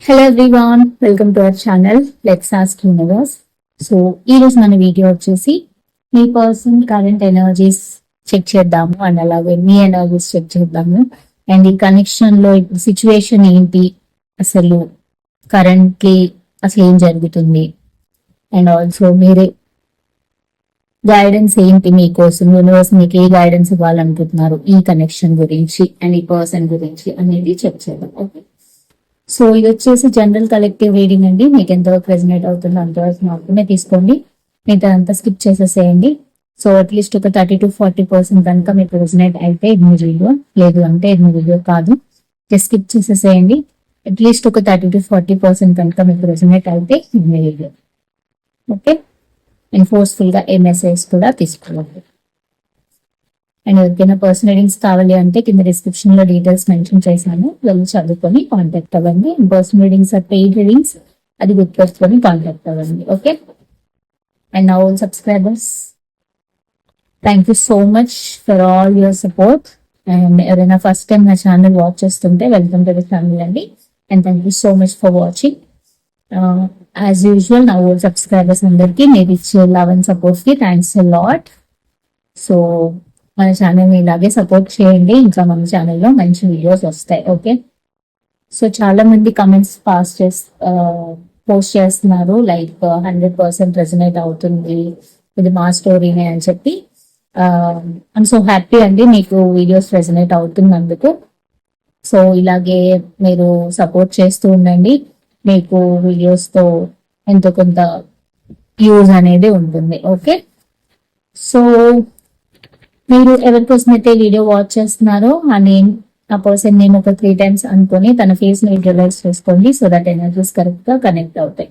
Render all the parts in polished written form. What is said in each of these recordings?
Hello everyone, welcome to our channel let's ask universe. So ఈ రోజు మన video వచ్చేసి మీ పర్సన్ కరెంట్ ఎనర్జీస్ చెక్ చేద్దాము అండ్ అలాగే మీ ఎనర్జీస్ చెక్ చేద్దాము అండ్ ఈ కనెక్షన్ లో సిచ్యువేషన్ ఏంటి, అసలు కరెంట్లీ అసలు ఏం జరుగుతుంది అండ్ ఆల్సో మీరే గైడెన్స్ ఏంటి మీకోసం, యూనివర్స్ మీకు ఏ గైడెన్స్ ఇవ్వాలనుకుంటున్నారు ఈ కనెక్షన్ గురించి అండ్ ఈ పర్సన్ గురించి అనేది చెక్ చేద్దాం. ఓకే, సో ఇది వచ్చేసి జనరల్ కలెక్టివ్ రీడింగ్ అండి. మీకు ఎంతవరకు రెజనేట్ అవుతుందో అంతవరకు మాత్రమే తీసుకోండి, మిగతా అంతా స్కిప్ చేసేసేయండి. సో అట్లీస్ట్ ఒక 30-40% కనుక మీకు రెజనేట్ అయితే ఇది మీ వీడియో, లేదు అంటే ఇది మీ వీడియో కాదు, జస్ట్ స్కిప్ చేసేసేయండి. అట్లీస్ట్ ఒక 30-40% కనుక మీకు రెజనేట్ అయితే ఇది మీ వీడియో. ఓకే, అండ్ ఫోర్స్ఫుల్ గా ఏ మెసేజ్ కూడా తీసుకోవాలి. అండ్ ఎవరికైనా పర్సనల్ రీడింగ్స్ కావాలి అంటే కింద డిస్క్రిప్షన్ లో డీటెయిల్స్ మెన్షన్ చేశాను, వెళ్ళి చదువుకొని కాంటాక్ట్ అవ్వండి. Personal readings or paid readings, అది గుర్తుపెట్టుకొని కాంటాక్ట్ అవ్వండి. ఓకే, అండ్ నా old subscribers, thank you so much for all your support. And ఎవరైనా ఫస్ట్ టైం నా ఛానల్ వాచ్ చేస్తుంటే వెల్కమ్ టు ది ఛానల్ అండి. And thank you so much for watching. As usual నా old subscribers అందరికీ మీరు ఇచ్చే love and support కి thanks a lot. So మన ఛానల్ని ఇలాగే సపోర్ట్ చేయండి, ఇంకా మన ఛానల్లో మంచి వీడియోస్ వస్తాయి. ఓకే, సో చాలా మంది కమెంట్స్ పోస్ట్ చేస్తున్నారు, లైక్ 100% రెజనేట్ అవుతుంది ఇది మా స్టోరీనే అని చెప్పి. ఐమ్ సో హ్యాపీ అండి మీకు వీడియోస్ రెజనేట్ అవుతున్నందుకు. సో ఇలాగే మీరు సపోర్ట్ చేస్తూ ఉండండి, మీకు వీడియోస్తో ఎంతో కొంత యూజ్ అనేది ఉంటుంది. ఓకే, సో మీరు ఎవరికోసం అయితే వీడియో వాచ్ చేస్తున్నారో ఆ పర్సన్ నేమ్ ఒక 3 times అనుకొని తన ఫేస్ ని విజువలైజ్ చేసుకోండి, సో దట్ ఎనర్జీస్ కరెక్ట్ గా కనెక్ట్ అవుతాయి.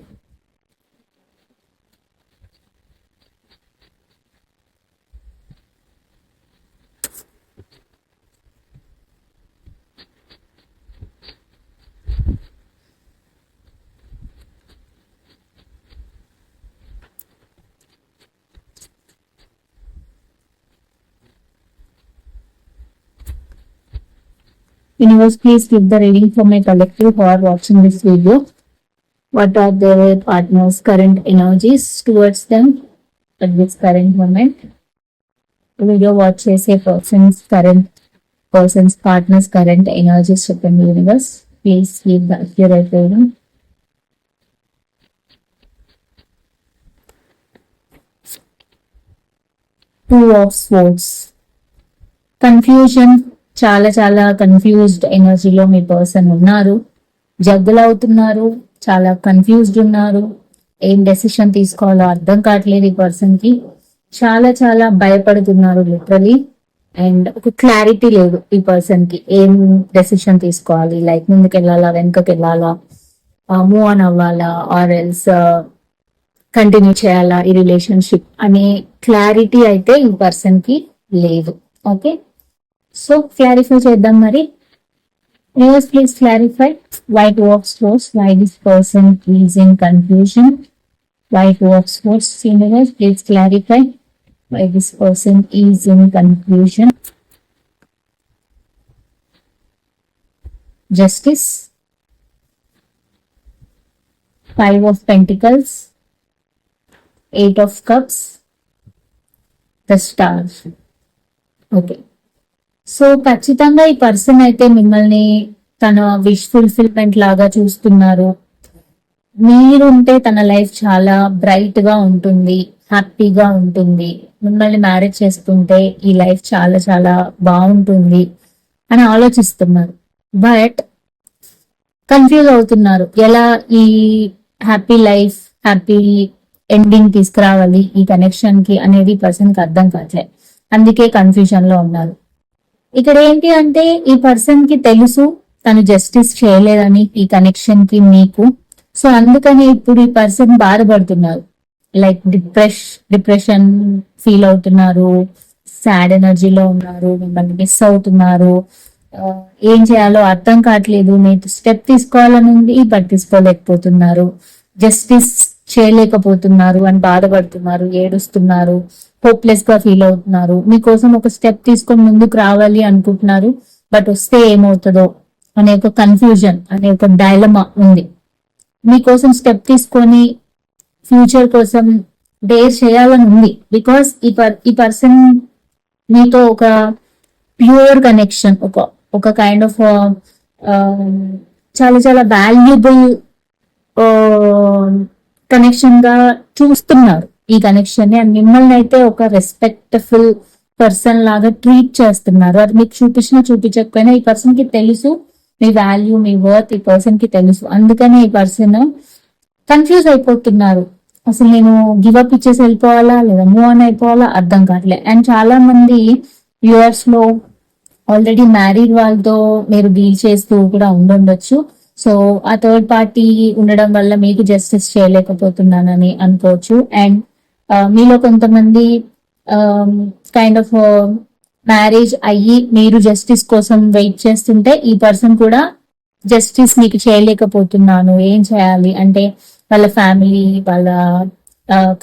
Universe, please give the reading for my collective who are watching this video. What are their partners' current energies towards them at this current moment? The video watch a person's partner's current energies within the universe. Please give the accurate reading. Two of Swords. Confusion. చాలా చాలా confused ఎనర్జీలో మీ person ఉన్నారు, జగ్గులు అవుతున్నారు, చాలా confused ఉన్నారు, ఏం decision తీసుకోవాలో అర్థం కావట్లేదు ఈ పర్సన్ కి, చాలా చాలా భయపడుతున్నారు లిటరలీ. అండ్ ఒక క్లారిటీ లేదు ఈ పర్సన్ కి, ఏం డెసిషన్ తీసుకోవాలి, లైక్ ముందుకు వెళ్ళాలా వెనుకకి వెళ్ళాలా, మూవ్ ఆన్ అవ్వాలా ఆర్ ఎల్స్ కంటిన్యూ చేయాలా ఈ రిలేషన్షిప్ అనే క్లారిటీ అయితే ఈ పర్సన్ కి లేదు. ఓకే, సో క్లారిఫై చేద్దాం మరి. Universe, please clarify why Two of Swords, why this person is in confusion, why Two of Swords. Universe, please clarify why this person is in confusion. Justice, Five of Pentacles, Eight of Cups, the Star. Okay, so ఖచ్చితంగా ఈ person అయితే మిమ్మల్ని తన wish fulfilment లాగా చూస్తున్నారు. మీరుంటే తన life చాలా బ్రైట్ గా ఉంటుంది, హ్యాపీగా ఉంటుంది, మిమ్మల్ని మ్యారేజ్ చేసుకుంటే ఈ లైఫ్ చాలా చాలా బాగుంటుంది అని ఆలోచిస్తున్నారు. బట్ కన్ఫ్యూజ్ అవుతున్నారు, ఎలా ఈ హ్యాపీ లైఫ్, హ్యాపీ ఎండింగ్ తీసుకురావాలి ఈ కనెక్షన్ కి అనేది పర్సన్ కి అర్థం కావట్లేదు, అందుకే కన్ఫ్యూజన్ లో ఉన్నారు. ఇక్కడ ఏంటి అంటే ఈ పర్సన్ కి తెలుసు తను జస్టిస్ చేయలేదని ఈ కనెక్షన్ కి మీకు, సో అందుకని ఇప్పుడు ఈ పర్సన్ బాధపడుతున్నారు, లైక్ డిప్రెషన్ ఫీల్ అవుతున్నారు, సాడ్ ఎనర్జీలో ఉన్నారు, మిమ్మల్ని మిస్ అవుతున్నారు, ఏం చేయాలో అర్థం కావట్లేదు, మీరు స్టెప్ తీసుకోవాలని ఉంది బట్ తీసుకోలేకపోతున్నారు, జస్టిస్ చేయలేకపోతున్నారు అని బాధపడుతున్నారు, ఏడుస్తున్నారు, హోప్లెస్ గా ఫీల్ అవుతున్నారు. మీకోసం ఒక స్టెప్ తీసుకొని ముందుకు రావాలి అనుకుంటున్నారు, బట్ వస్తే ఏమవుతుందో అనే ఒక కన్ఫ్యూజన్ అనే ఒక డైలమా ఉంది మీకోసం స్టెప్ తీసుకొని ఫ్యూచర్ కోసం డేర్ చేయాలని ఉంది. బికాస్ ఈ పర్సన్ మీతో ఒక ప్యూర్ కనెక్షన్, ఒక కైండ్ ఆఫ్ చాలా చాలా వాల్యుబుల్ కనెక్షన్ గా చూస్తున్నారు ఈ కనెక్షన్ ని. అండ్ మిమ్మల్ని అయితే ఒక రెస్పెక్ట్ఫుల్ పర్సన్ లాగా ట్రీట్ చేస్తున్నారు. అది మీకు చూపించకపోయినా ఈ పర్సన్ కి తెలుసు మీ వాల్యూ, మీ వర్త్ ఈ పర్సన్ కి తెలుసు. అందుకని ఈ పర్సన్ కన్ఫ్యూజ్ అయిపోతున్నారు. అసలు నేను గివప్ ఇచ్చేసి వెళ్ళిపోవాలా లేదా మూవ్ ఆన్ అయిపోవాలా అర్థం కావట్లేదు. అండ్ చాలా మంది వ్యూవర్స్ లో ఆల్రెడీ మ్యారీడ్ వాళ్ళతో మీరు డీల్ చేస్తూ కూడా ఉండొచ్చు. సో ఆ థర్డ్ పార్టీ ఉండడం వల్ల మీకు జస్టిస్ చేయలేకపోతున్నానని అనుకోవచ్చు. అండ్ మీలో కొంతమంది కైండ్ ఆఫ్ మ్యారేజ్ అయ్యి మీరు జస్టిస్ కోసం వెయిట్ చేస్తుంటే ఈ పర్సన్ కూడా జస్టిస్ మీకు చేయలేకపోతున్నాను, ఏం చేయాలి అంటే వాళ్ళ ఫ్యామిలీ, వాళ్ళ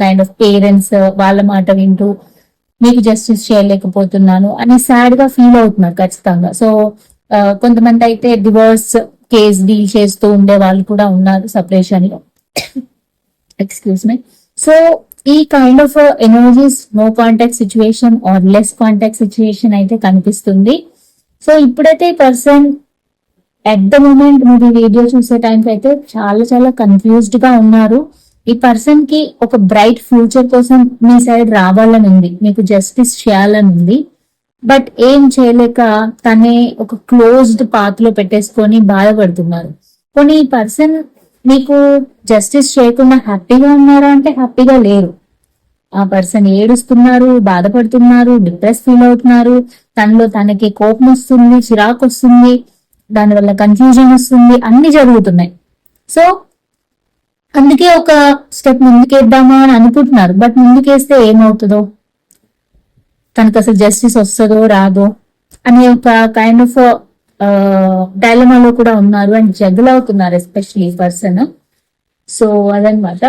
కైండ్ ఆఫ్ పేరెంట్స్ వాళ్ళ మాట వింటూ మీకు జస్టిస్ చేయలేకపోతున్నాను అని సాడ్ గా ఫీల్ అవుతున్నారు ఖచ్చితంగా. సో కొంతమంది అయితే డివోర్స్ కేస్ డీల్ చేస్తూ ఉండే వాళ్ళు కూడా ఉన్నారు సపరేషన్ లో. Excuse me. సో ఈ kind of energies no contact situation or less contact situation అయితే కనిపిస్తుంది. సో ఇప్పుడైతే ఈ పర్సన్ అట్ ద మూమెంట్ మీరు వీడియో చూసే టైంకి అయితే చాలా చాలా కన్ఫ్యూజ్డ్ గా ఉన్నారు. ఈ పర్సన్ కి ఒక బ్రైట్ ఫ్యూచర్ కోసం మీ సైడ్ రావాలని ఉంది, మీకు జస్టిస్ చేయాలని ఉంది. బట్ ఏం చేయలేక తనే ఒక క్లోజ్డ్ పాత్ లో పెట్టేసుకొని బాధపడుతున్నారు. కొన్ని ఈ పర్సన్ మీకు జస్టిస్ చేయకుండా హ్యాపీగా ఉన్నారా అంటే హ్యాపీగా లేరు. ఆ పర్సన్ ఏడుస్తున్నారు, బాధపడుతున్నారు, డిప్రెస్ ఫీల్ అవుతున్నారు. తనలో తనకి కోపం వస్తుంది, చిరాకు వస్తుంది, దానివల్ల కన్ఫ్యూజన్ వస్తుంది, అన్ని జరుగుతున్నాయి. సో అందుకే ఒక స్టెప్ ముందుకేద్దామా అని అనుకుంటున్నారు. బట్ ముందుకేస్తే ఏమవుతుందో, తనకు అసలు జస్టిస్ వస్తుందో రాదో అనే ఒక కైండ్ ఆఫ్ డైలమాలో కూడా ఉన్నారు. అండ్ జగల్ అవుతున్నారు ఎస్పెషలీ ఈ పర్సన్. సో అదనమాట.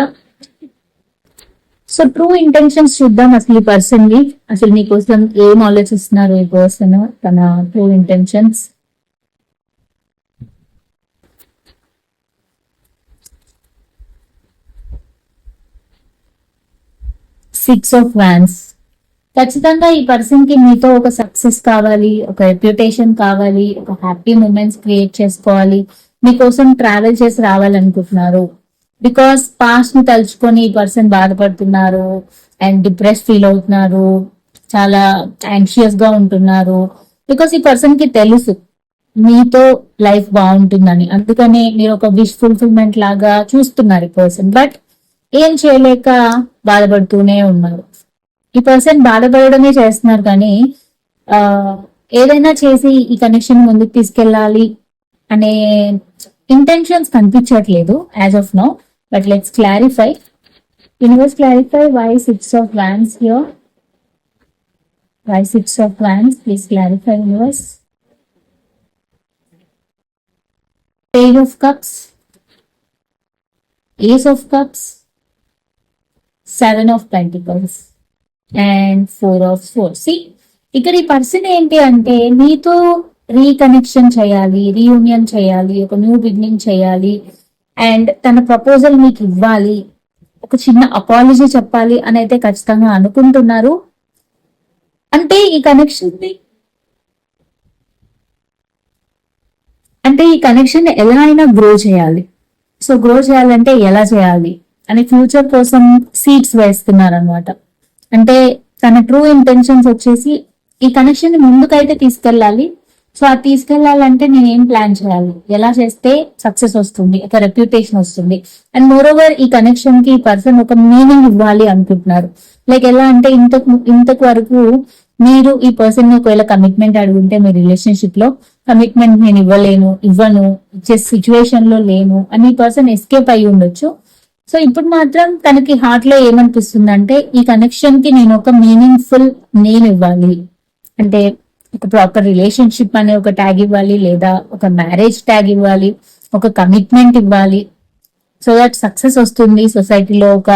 సో ట్రూ ఇంటెన్షన్స్ చూద్దాం అసలు ఈ పర్సన్ ని. అసలు మీకోసం ఏం ఆలోచిస్తున్నారు ఈ పర్సన్, తన true intentions. Six of vans. ఖచ్చితంగా ఈ పర్సన్ కి మీతో ఒక సక్సెస్ కావాలి, ఒక రెప్యుటేషన్ కావాలి, ఒక హ్యాపీ మూమెంట్స్ క్రియేట్ చేసుకోవాలి, మీకోసం ట్రావెల్ చేసి రావాలనుకుంటున్నారు. బికాస్ పాస్ట్ ని తలుచుకొని ఈ పర్సన్ బాధపడుతున్నారు అండ్ డిప్రెస్ ఫీల్ అవుతున్నారు, చాలా యాంగ్షియస్ గా ఉంటున్నారు. బికాస్ ఈ పర్సన్ కి తెలుసు మీతో లైఫ్ బాగుంటుందని. అందుకనే మీరు ఒక విష్ ఫుల్ఫిల్మెంట్ లాగా చూస్తున్నారు ఈ పర్సన్. బట్ ఏం చేయలేక బాధపడుతూనే ఉన్నారు. ఈ పర్సన్ బాధపడడమే చేస్తున్నారు కానీ ఏదైనా చేసి ఈ కనెక్షన్ ముందుకు తీసుకెళ్ళాలి అనే ఇంటెన్షన్స్ కనిపించట్లేదు as of now. But let's clarify. Universe clarify why six of wands here. Why six of wands? Please clarify universe. Page of cups, ace of cups, seven of pentacles and four of swords. ఇక్కడ ఈ person ఏంటి అంటే మీతో reconnection చేయాలి, reunion చేయాలి, ఒక new beginning చేయాలి and తన ప్రపోజల్ మీకు ఇవ్వాలి, ఒక చిన్న అపాలజీ చెప్పాలి అని అయితే ఖచ్చితంగా అనుకుంటున్నారు. అంటే ఈ కనెక్షన్ ఎలా అయినా గ్రో చేయాలి. సో గ్రో చేయాలంటే ఎలా చేయాలి అని ఫ్యూచర్ కోసం సీడ్స్ వేస్తున్నారు అనమాట. అంటే తన ట్రూ ఇంటెన్షన్స్ వచ్చేసి ఈ కనెక్షన్ ని ముందుకైతే తీసుకెళ్ళాలి. సో అది తీసుకెళ్లాలంటే నేను ఏం ప్లాన్ చేయాలి, ఎలా చేస్తే సక్సెస్ వస్తుంది, ఒక రెప్యుటేషన్ వస్తుంది. అండ్ మోర్ ఓవర్ ఈ కనెక్షన్ కి ఈ పర్సన్ ఒక మీనింగ్ ఇవ్వాలి అనుకుంటున్నారు. లైక్ ఎలా అంటే ఇంతకు వరకు మీరు ఈ పర్సన్ ని ఒకవేళ కమిట్మెంట్ అడుగుంటే మీ రిలేషన్షిప్ లో కమిట్మెంట్ నేను ఇవ్వను ఇచ్చే సిచ్యువేషన్ లో లేను అని ఈ పర్సన్ ఎస్కేప్ అయి ఉండొచ్చు. సో ఇప్పుడు మాత్రం తనకి హార్ట్ లో ఏమనిపిస్తుంది అంటే ఈ కనెక్షన్ కి నేను ఒక మీనింగ్ఫుల్ నేమ్ ఇవ్వాలి, అంటే ఒక ప్రాపర్ రిలేషన్షిప్ అనే ఒక ట్యాగ్ ఇవ్వాలి, లేదా ఒక మ్యారేజ్ ట్యాగ్ ఇవ్వాలి, ఒక కమిట్మెంట్ ఇవ్వాలి. సో దట్ సక్సెస్ వస్తుంది, సొసైటీలో ఒక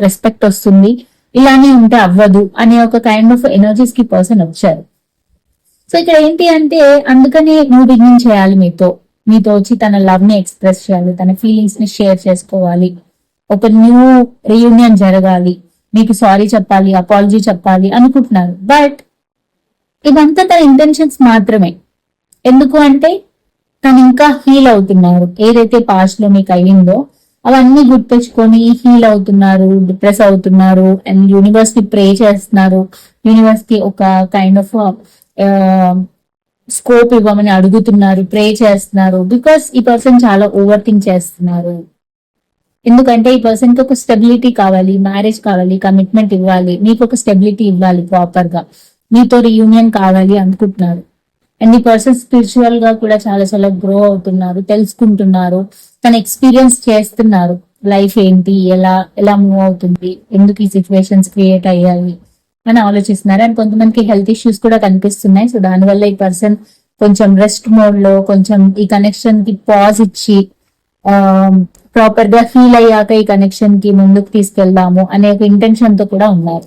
రెస్పెక్ట్ వస్తుంది. ఇలానే ఉంటే అవ్వదు అనే ఒక కైండ్ ఆఫ్ ఎనర్జీస్ కి పర్సన్ వచ్చారు. సో ఇక్కడ ఏంటి అంటే అందుకని న్యూ బిగినింగ్ చేయాలి మీతో. మీతో వచ్చి తన లవ్ ని ఎక్స్ప్రెస్ చేయాలి, తన ఫీలింగ్స్ ని షేర్ చేసుకోవాలి, ఒక న్యూ రీయూనియన్ జరగాలి, మీకు సారీ చెప్పాలి, అపాలజీ చెప్పాలి అనుకుంటున్నారు. బట్ ఇదంతా తన ఇంటెన్షన్స్ మాత్రమే. ఎందుకు అంటే తను ఇంకా హీల్ అవుతున్నారు. ఏదైతే పాస్ట్ లో మీకు అయ్యిందో అవన్నీ గుర్తించుకొని హీల్ అవుతున్నారు, డిప్రెస్ అవుతున్నారు, అండ్ యూనివర్స్ కి ప్రే చేస్తున్నారు. యూనివర్స్ కి ఒక కైండ్ ఆఫ్ స్కోప్ ఇవ్వమని అడుగుతున్నారు, ప్రే చేస్తున్నారు. బికాస్ ఈ పర్సన్ చాలా ఓవర్ థింక్ చేస్తున్నారు. ఎందుకంటే ఈ పర్సన్ కి ఒక స్టెబిలిటీ కావాలి, మ్యారేజ్ కావాలి, కమిట్మెంట్ ఇవ్వాలి, మీకు ఒక స్టెబిలిటీ ఇవ్వాలి, ప్రాపర్ గా మీతో రీయూనియన్ కావాలి అనుకుంటున్నారు. అండ్ ఈ పర్సన్ స్పిరిచువల్ గా కూడా చాలా చాలా గ్రో అవుతున్నారు, తెలుసుకుంటున్నారు, తన ఎక్స్పీరియన్స్ చేస్తున్నారు. లైఫ్ ఏంటి, ఎలా ఎలా మూవ్ అవుతుంది, ఎందుకు ఈ సిచ్యువేషన్స్ క్రియేట్ అయ్యాయి అని ఆలోచిస్తున్నారు. అండ్ కొంతమందికి హెల్త్ ఇష్యూస్ కూడా కనిపిస్తున్నాయి. సో దానివల్ల ఈ పర్సన్ కొంచెం రెస్ట్ మోడ్ లో, కొంచెం ఈ కనెక్షన్ కి పాజ్ ఇచ్చి ప్రాపర్ గా హీల్ అయ్యాక ఈ కనెక్షన్ కి ముందుకు తీసుకెళ్దాము అనే ఒక ఇంటెన్షన్ తో కూడా ఉన్నారు.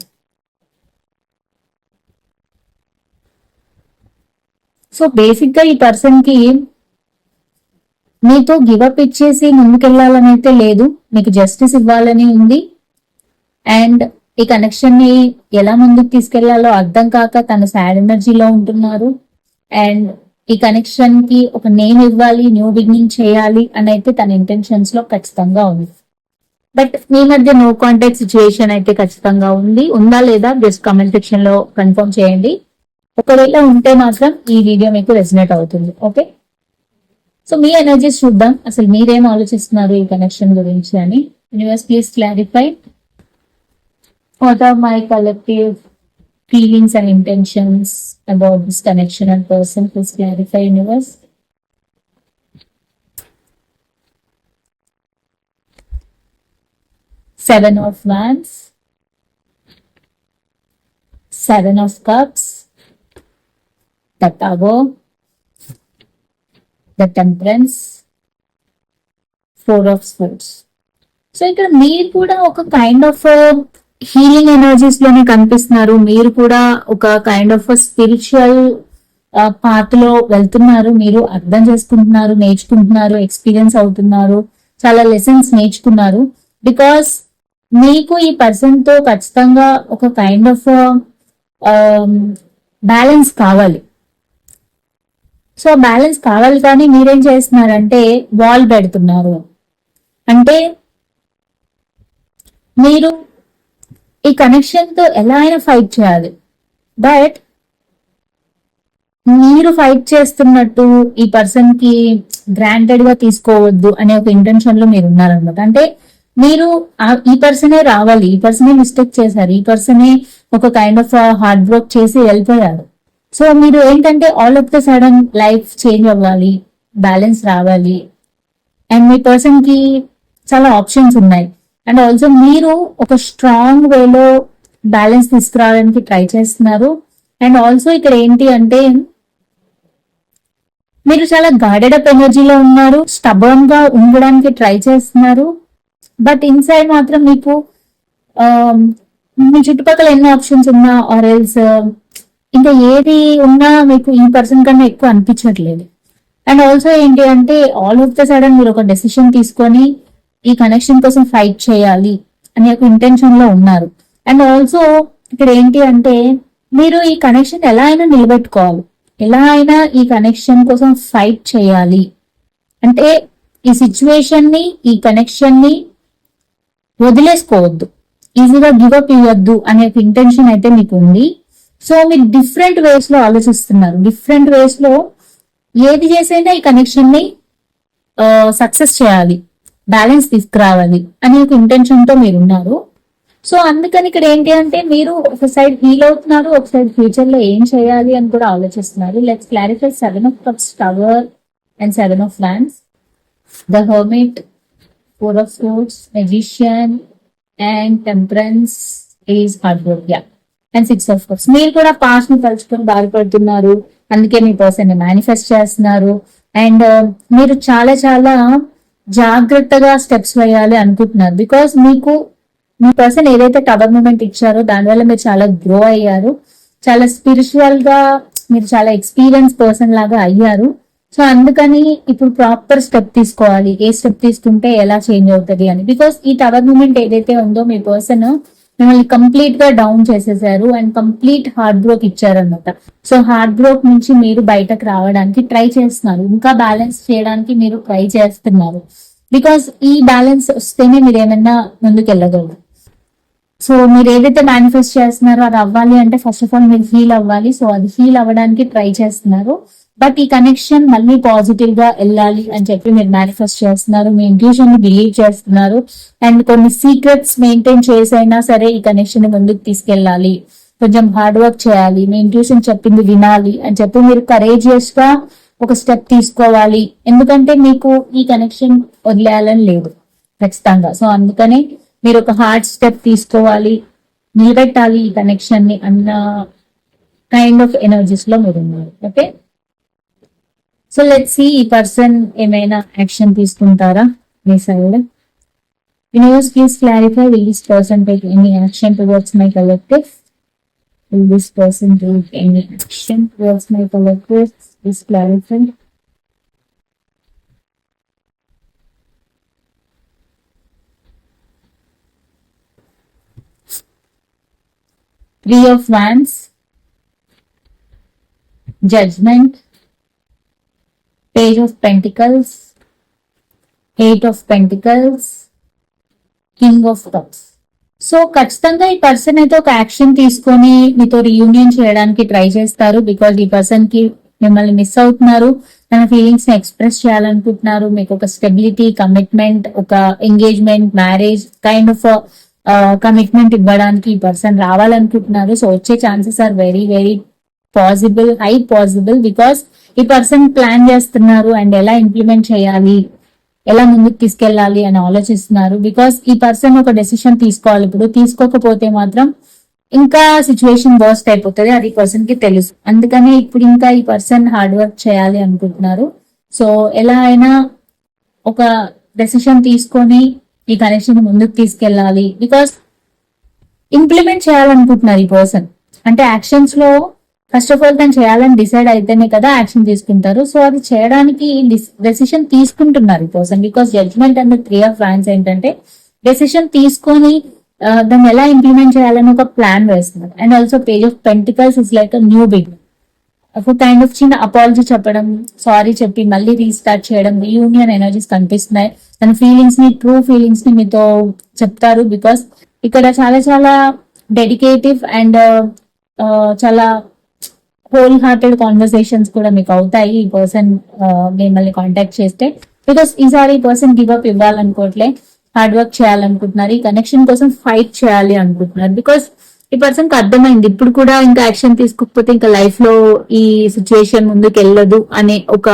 సో బేసిక్ గా ఈ పర్సన్ కి మీతో గివప్ ఇచ్చేసి ముందుకెళ్లాలని అయితే లేదు, మీకు జస్టిస్ ఇవ్వాలని ఉంది. అండ్ ఈ కనెక్షన్ ని ఎలా ముందుకు తీసుకెళ్లాలో అర్థం కాక తన సాడ్ ఎనర్జీలో ఉంటున్నారు. అండ్ ఈ కనెక్షన్ కి ఒక నేమ్ ఇవ్వాలి, న్యూ బిగినింగ్ చేయాలి అని అయితే తన ఇంటెన్షన్స్ లో ఖచ్చితంగా ఉంది. బట్ మీ మధ్య నో కాంటాక్ట్ సిచ్యువేషన్ అయితే ఖచ్చితంగా ఉంది. ఉందా లేదా జస్ట్ కామెంట్ సెక్షన్ లో కన్ఫర్మ్ చేయండి. ఒకవేళ ఉంటే మాత్రం ఈ వీడియో మీకు రెసినేట్ అవుతుంది. ఓకే, సో మీ ఎనర్జీస్ చూద్దాం, అసలు మీరేం ఆలోచిస్తున్నారు ఈ కనెక్షన్ గురించి అని. Universe please clarify what are my collective feelings and intentions about this connection and person. Please clarify, universe. Seven of Wands, Seven of Cups, the Tower, the Temperance, Four of Swords. So ఇక్కడ మీరు కూడా ఒక kind of healing energies లోనే కనిపిస్తున్నారు. మీరు కూడా ఒక kind of spiritual path లో వెళ్తున్నారు. మీరు అర్థం చేసుకుంటున్నారు, నేర్చుకుంటున్నారు, ఎక్స్పీరియన్స్ అవుతున్నారు, చాలా లెసన్స్ నేర్చుకున్నారు. బికాస్ మీకు ఈ పర్సన్ తో ఖచ్చితంగా ఒక కైండ్ ఆఫ్ బ్యాలెన్స్ కావాలి. సో బ్యాలెన్స్ కావాలి, కానీ మీరేం చేస్తున్నారంటే వాల్ పెడుతున్నారు. అంటే మీరు ఈ కనెక్షన్ తో ఎలా అయినా ఫైట్ చేయాలి, బట్ మీరు ఫైట్ చేస్తున్నట్టు ఈ పర్సన్ కి గ్రాంటెడ్ గా తీసుకోవద్దు అనే ఒక ఇంటెన్షన్ లో మీరు ఉన్నారనమాట. అంటే మీరు ఈ పర్సనే రావాలి, ఈ పర్సనే మిస్టేక్ చేశారు, ఈ పర్సనే ఒక కైండ్ ఆఫ్ హార్డ్ వర్క్ చేసి వెళ్ళిపోయారు. సో మీరు ఏంటంటే all of the sudden life change అవ్వాలి, బ్యాలెన్స్ రావాలి, అండ్ మీ పర్సన్ కి చాలా ఆప్షన్స్ ఉన్నాయి. అండ్ ఆల్సో మీరు ఒక స్ట్రాంగ్ వేలో బ్యాలెన్స్ తీసుకురావడానికి ట్రై చేస్తున్నారు. అండ్ ఆల్సో ఇక్కడ ఏంటి అంటే మీరు చాలా గార్డెడ్ అప్ ఎనర్జీలో ఉన్నారు, స్టబర్న్ గా ఉండడానికి ట్రై చేస్తున్నారు. బట్ ఇన్సైడ్ మాత్రం మీకు మీ చుట్టుపక్కల ఎన్నో ఆప్షన్స్ ఉన్నా ఆర్ ఎల్స్ ఇంకా ఏది ఉన్నా మీకు ఈ పర్సన్ కన్నా ఎక్కువ అనిపించట్లేదు. అండ్ ఆల్సో ఏంటి అంటే ఆల్ ఆఫ్ ద సడన్ మీరు ఒక డెసిషన్ తీసుకొని ఈ కనెక్షన్ కోసం ఫైట్ చేయాలి అనే ఒక ఇంటెన్షన్ లో ఉన్నారు. అండ్ ఆల్సో ఇక్కడ ఏంటి అంటే మీరు ఈ కనెక్షన్ ఎలా అయినా నిలబెట్టుకోవాలి, ఎలా అయినా ఈ కనెక్షన్ కోసం ఫైట్ చేయాలి. అంటే ఈ సిచ్యువేషన్ ని, ఈ కనెక్షన్ ని వదిలేసుకోవద్దు, ఈజీగా గివప్ ఇవ్వద్దు అనే ఒక ఇంటెన్షన్ అయితే మీకు ఉంది. సో మీరు డిఫరెంట్ వేస్ లో ఆలోచిస్తున్నారు. డిఫరెంట్ వేస్ లో ఏది చేసైనా ఈ కనెక్షన్ ని సక్సెస్ చేయాలి, బ్యాలెన్స్ తీసుకురావాలి అనే ఒక ఇంటెన్షన్ తో మీరు ఉన్నారు. సో అందుకని ఇక్కడ ఏంటి అంటే మీరు ఒక సైడ్ హీల్ అవుతున్నారు, ఒక సైడ్ ఫ్యూచర్ లో ఏం చేయాలి అని కూడా ఆలోచిస్తున్నారు. Let's clarify seven of cups, tower and seven of wands, the hermit, four of swords, magician and temperance is hard work, and six of cups. మీరు కూడా పాస్ట్ ని తలుచుకొని బాధపడుతున్నారు, అందుకే మీ పర్సన్ ని మేనిఫెస్ట్ చేస్తున్నారు. అండ్ మీరు చాలా చాలా జాగ్రత్తగా స్టెప్స్ వేయాలి అనుకుంటున్నారు. బికాస్ మీకు మీ పర్సన్ ఏదైతే టవర్ మూమెంట్ ఇచ్చారో దానివల్ల మీరు చాలా గ్రో అయ్యారు, చాలా స్పిరిచువల్ గా మీరు చాలా ఎక్స్పీరియన్స్ పర్సన్ లాగా అయ్యారు, సో అందుకని ఇప్పుడు ప్రాపర్ స్టెప్ తీసుకోవాలి, ఏ స్టెప్ తీసుకుంటే ఎలా చేంజ్ అవుతుంది అని. బికాస్ ఈ టవర్ మూమెంట్ ఏదైతే ఉందో మీ పర్సన్ మిమ్మల్ని కంప్లీట్ గా డౌన్ చేసేసారు అండ్ కంప్లీట్ హార్ట్ బ్రోక్ ఇచ్చారనమాట. సో హార్ట్ బ్రోక్ నుంచి మీరు బయటకు రావడానికి ట్రై చేస్తున్నారు, ఇంకా బ్యాలెన్స్ చేయడానికి మీరు ట్రై చేస్తున్నారు. బికాస్ ఈ బ్యాలెన్స్ వస్తేనే మీరు ఏమైనా ముందుకు వెళ్ళగలరు. సో మీరు ఏదైతే మేనిఫెస్ట్ చేస్తున్నారో అది అవ్వాలి అంటే ఫస్ట్ ఆఫ్ ఆల్ మీరు హీల్ అవ్వాలి. సో అది హీల్ అవ్వడానికి ట్రై చేస్తున్నారు. బట్ ఈ కనెక్షన్ మళ్ళీ పాజిటివ్ గా వెళ్ళాలి అని చెప్పి మీరు మేనిఫెస్ట్ చేస్తున్నారు, మీ ఇంట్యూషన్ ని బిలీవ్ చేస్తున్నారు. అండ్ కొన్ని సీక్రెట్స్ మెయింటైన్ చేసైనా సరే ఈ కనెక్షన్ ని ముందుకు తీసుకెళ్ళాలి, కొంచెం హార్డ్ వర్క్ చేయాలి, మీ ఇంట్యూషన్ చెప్పింది వినాలి అని చెప్పి మీరు కరేజియస్ గా ఒక స్టెప్ తీసుకోవాలి. ఎందుకంటే మీకు ఈ కనెక్షన్ వదిలేయాలని లేదు ఖచ్చితంగా. సో అందుకని మీరు ఒక హార్డ్ స్టెప్ తీసుకోవాలి, నిలబెట్టాలి ఈ కనెక్షన్ ని అన్న కైండ్ ఆఫ్ ఎనర్జీస్ లో మీరు ఉన్నారు. ఓకే, సో లెట్స్ సీ ఈ పర్సన్ ఏమైనా యాక్షన్ తీసుకుంటారా మీ సైడ్. Universe please clarify, will this person take any action towards my collective? Will this person take any action towards my collective? Please clarify. Three of Wands, Judgment, Page of Pentacles, Eight of Pentacles, King of Cups. So ఖచ్చితంగా ఈ person అయితే ఒక action తీసుకొని మీతో reunion చేయడానికి try చేస్తారు. Because ఈ person కి మిమ్మల్ని మిస్ అవుతున్నారు, తన ఫీలింగ్స్ ని ఎక్స్ప్రెస్ చేయాలనుకుంటున్నారు. మీకు ఒక స్టెబిలిటీ, కమిట్మెంట్, ఒక engagement, marriage kind of commitment ఇవ్వడానికి ఈ పర్సన్ రావాలనుకుంటున్నారు. సో వచ్చే chances are very very possible, high possible. Because ఈ పర్సన్ ప్లాన్ చేస్తున్నారు అండ్ ఎలా ఇంప్లిమెంట్ చేయాలి, ఎలా ముందుకు తీసుకెళ్లాలి అని ఆలోచిస్తున్నారు. బికాస్ ఈ పర్సన్ ఒక డెసిషన్ తీసుకోవాలి. ఇప్పుడు తీసుకోకపోతే మాత్రం ఇంకా సిచ్యువేషన్ వర్స్ట్ అయిపోతుంది, అది పర్సన్ కి తెలుసు. అందుకని ఇప్పుడు ఇంకా ఈ పర్సన్ హార్డ్ వర్క్ చేయాలి అనుకుంటున్నారు. సో ఎలా అయినా ఒక డెసిషన్ తీసుకొని ఈ కనెక్షన్ ముందుకు తీసుకెళ్లాలి. బికాస్ ఇంప్లిమెంట్ చేయాలనుకుంటున్నారు ఈ పర్సన్. అంటే యాక్షన్స్ లో ఫస్ట్ ఆఫ్ ఆల్ తను చేయాలని డిసైడ్ అయితేనే కదా యాక్షన్ తీసుకుంటారు. సో అది చేయడానికి డెసిషన్ తీసుకుంటున్నారు ఈ person. Because judgement and three of fans ఏంటంటే డెసిషన్ తీసుకొని దాన్ని ఎలా ఇంప్లిమెంట్ చేయాలని ఒక ప్లాన్ వేస్తున్నారు. And also page of pentacles is like new beginning. ఒక కైండ్ ఆఫ్ చిన్న అపాలజీ చెప్పడం, సారీ చెప్పి మళ్ళీ రీస్టార్ట్ చేయడం, రీయూనియన్ ఎనర్జీస్ కనిపిస్తున్నాయి. తన ఫీలింగ్స్ ని, ట్రూ ఫీలింగ్స్ ని మీతో చెప్తారు. బికాస్ ఇక్కడ చాలా చాలా డెడికేటివ్ అండ్ చాలా హోల్ హార్టెడ్ కాన్వర్సేషన్స్ కూడా మీకు అవుతాయి ఈ పర్సన్ మిమ్మల్ని కాంటాక్ట్ చేస్తే. బికాస్ ఈసారి ఈ పర్సన్ గివ్ అప్ ఇవ్వాలనుకోవట్లే, హార్డ్ వర్క్ చేయాలనుకుంటున్నారు, ఈ కనెక్షన్ కోసం ఫైట్ చేయాలి అనుకుంటున్నారు. బికాస్ ఈ పర్సన్ కి అర్థమైంది ఇప్పుడు కూడా ఇంకా యాక్షన్ తీసుకోకపోతే ఇంకా లైఫ్ లో ఈ సిచ్యువేషన్ ముందుకు వెళ్ళదు అనే ఒక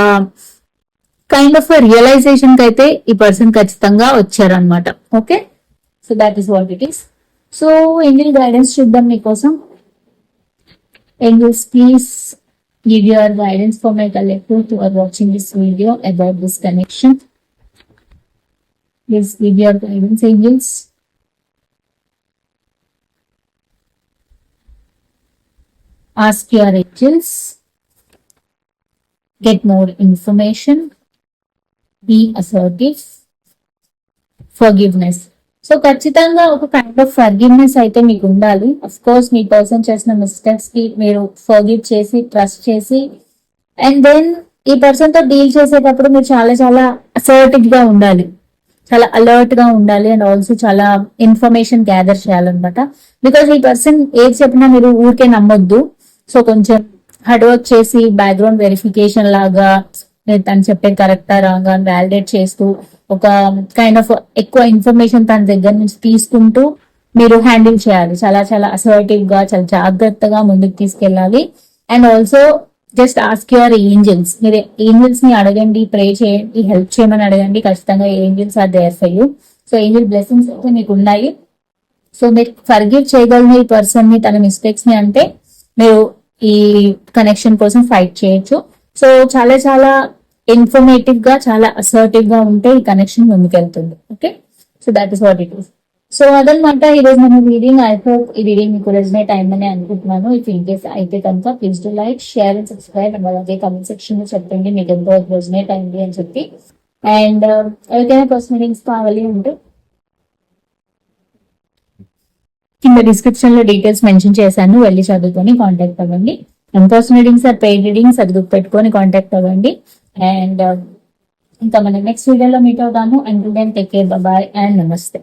కైండ్ ఆఫ్ రియలైజేషన్ కి అయితే ఈ పర్సన్ ఖచ్చితంగా వచ్చారనమాట. Okay, so that is what it is. So Angel guidance చూద్దాం మీకోసం. Angels, please give your guidance for my collective who are watching this video about this connection. Please give your guidance, angels. Ask your angels. Get more information. Be assertive. Forgiveness. So ఖచ్చితంగా ఒక kind of forgiveness అయితే మీకు ఉండాలి. Of course me person చేసిన mistakes కి మీరు forgive చేసి, trust చేసి, అండ్ దెన్ ఈ పర్సన్ తో డీల్ చేసేటప్పుడు మీరు చాలా చాలా అసర్టివ్ గా ఉండాలి, చాలా అలర్ట్ గా ఉండాలి. అండ్ ఆల్సో చాలా ఇన్ఫర్మేషన్ గ్యాదర్ చేయాలన్నమాట. బికాస్ ఈ పర్సన్ ఏది చెప్పినా మీరు ఊరికే నమ్మొద్దు. సో కొంచెం హార్డ్ వర్క్ చేసి బ్యాక్గ్రౌండ్ వెరిఫికేషన్ లాగా తను చెప్పేది కరెక్టా రాంగా అని వ్యాలిడేట్ చేస్తూ ఒక కైండ్ ఆఫ్ ఎక్కువ ఇన్ఫర్మేషన్ తన దగ్గర నుంచి తీసుకుంటూ మీరు హ్యాండిల్ చేయాలి. చాలా చాలా అసర్టివ్ గా, చాలా జాగ్రత్తగా ముందుకు తీసుకెళ్ళాలి. And also just ask your angels. మీరు ఏంజల్స్ ని అడగండి, ప్రే చేయండి, హెల్ప్ చేయమని అడగండి. ఖచ్చితంగా angels are there for you. So angel blessings అయితే మీకు ఉన్నాయి. సో మీరు ఫర్గివ్ చేయగలను ఈ పర్సన్ ని, తన మిస్టేక్స్ ని, అంటే మీరు ఈ కనెక్షన్ కోసం ఫైట్ చేయొచ్చు. సో చాలా చాలా ఇన్ఫర్మేటివ్ గా, చాలా అసర్టివ్ గా ఉంటే ఈ కనెక్షన్ ముందుకెళ్తుంది. Okay, so that is what it is. So అదనమాట ఈ రోజు మన రీడింగ్. ఐ హోప్ ఈ రీడింగ్ మీకు రెజనేట్ అయిందని అనుకుంటున్నాను. ఇఫ్ ఇన్ కేస్ అయితే కనుక please do like, share and subscribe. And అలాగే కమెంట్ సెక్షన్ లో చెప్పండి మీకు ఎంతో రెజనేట్ అయింది అని చెప్పి. అండ్ ఎవరికైనా పర్సనల్ రీడింగ్స్ కావాలి అంటే కింద డిస్క్రిప్షన్ లో డీటెయిల్స్ మెన్షన్ చేశాను, వెళ్ళి చదువుకొని కాంటాక్ట్ అవ్వండి. And personal readings or paid readings అది గుర్తుపెట్టుకొని కాంటాక్ట్ అవ్వండి. అండ్ ఇంకా మనం నెక్స్ట్ వీడియోలో మీట్ అవుతాము. And then take care, bye and నమస్తే.